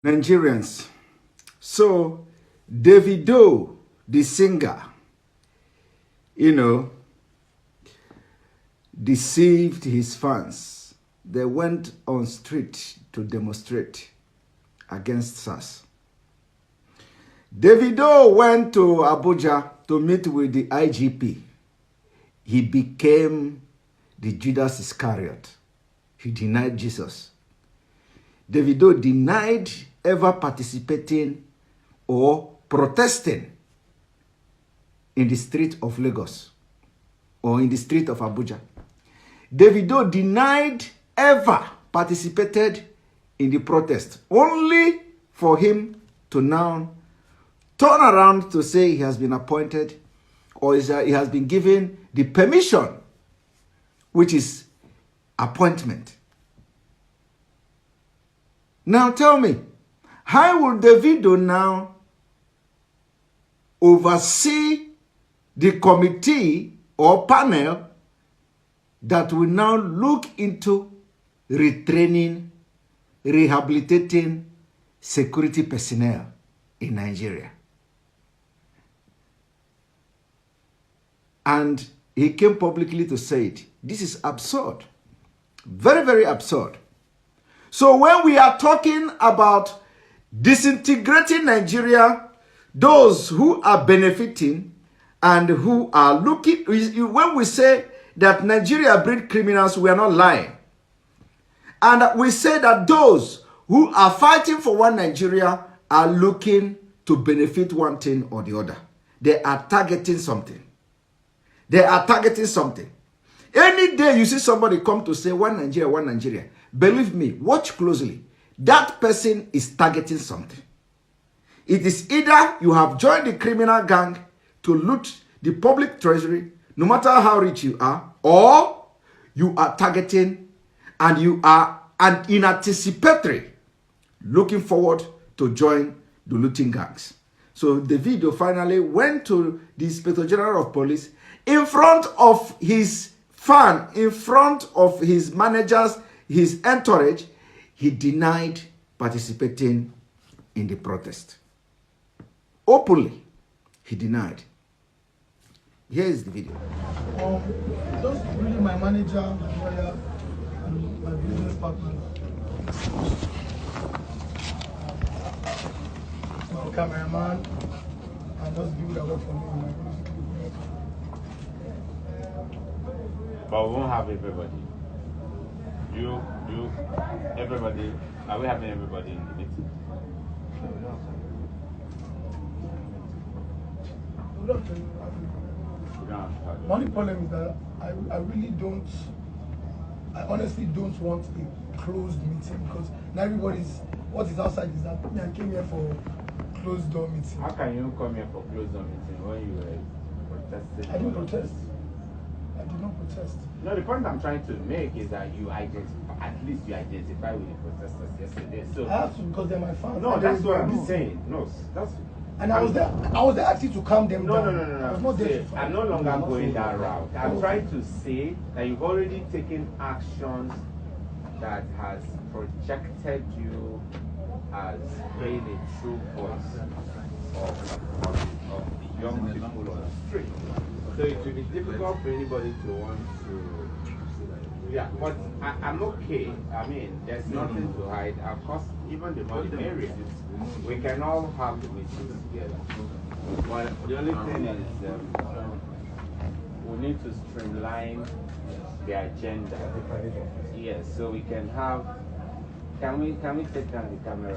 Nigerians. So, Devido, the singer, deceived his fans. They went on street to demonstrate against us. Devido went to Abuja to meet with the IGP. He became the Judas Iscariot. He denied Jesus. Devido denied ever participating or protesting in the street of Lagos or in the street of Abuja. Devido denied ever participated in the protest, only for him to now turn around to say he has been appointed or he has been given the permission, which is appointment. Now tell me, how will Devido now oversee the committee or panel that will now look into retraining, rehabilitating security personnel in Nigeria? And he came publicly to say it. This is absurd. Very, very absurd. So when we are talking about disintegrating Nigeria, those who are benefiting and who are looking, when we say that Nigeria breed criminals, we are not lying. And we say that those who are fighting for one Nigeria are looking to benefit one thing or the other. They are targeting something. They are targeting something. Any day you see somebody come to say one Nigeria, believe me, watch closely. That person is targeting something. It is either you have joined the criminal gang to loot the public treasury, no matter how rich you are, or you are targeting and you are in anticipatory looking forward to join the looting gangs. So Devido finally went to the Inspector General of Police in front of his fan, in front of his managers, his entourage. He denied participating in the protest. Openly, he denied. Here is the video. Just really my manager, my lawyer, and my business partner. My cameraman, and those people that work for me. But we won't have everybody. You, everybody. Are we having everybody in the meeting? The only problem is that I honestly don't want a closed meeting, because now what is outside is that I came here for closed door meeting. How can you come here for closed door meeting when you were protesting? I didn't protest. I did not protest. No, the point I'm trying to make is that you identify with the protesters yesterday. So I have to, because they're my fans. No, that's what I'm saying. No, that's. And I was there actually to calm them down. No. I was not there to I'm no longer going that route. I'm trying to say that you've already taken actions that has projected you as being a true voice of the young people on the street. So it will be difficult for anybody to want to. Yeah, but I'm okay. I mean, there's nothing to hide. Of course, even the more the merrier. We can all have the meetings together. But the only thing is, we need to streamline the agenda. Yes, so we can have. Can we take down the camera?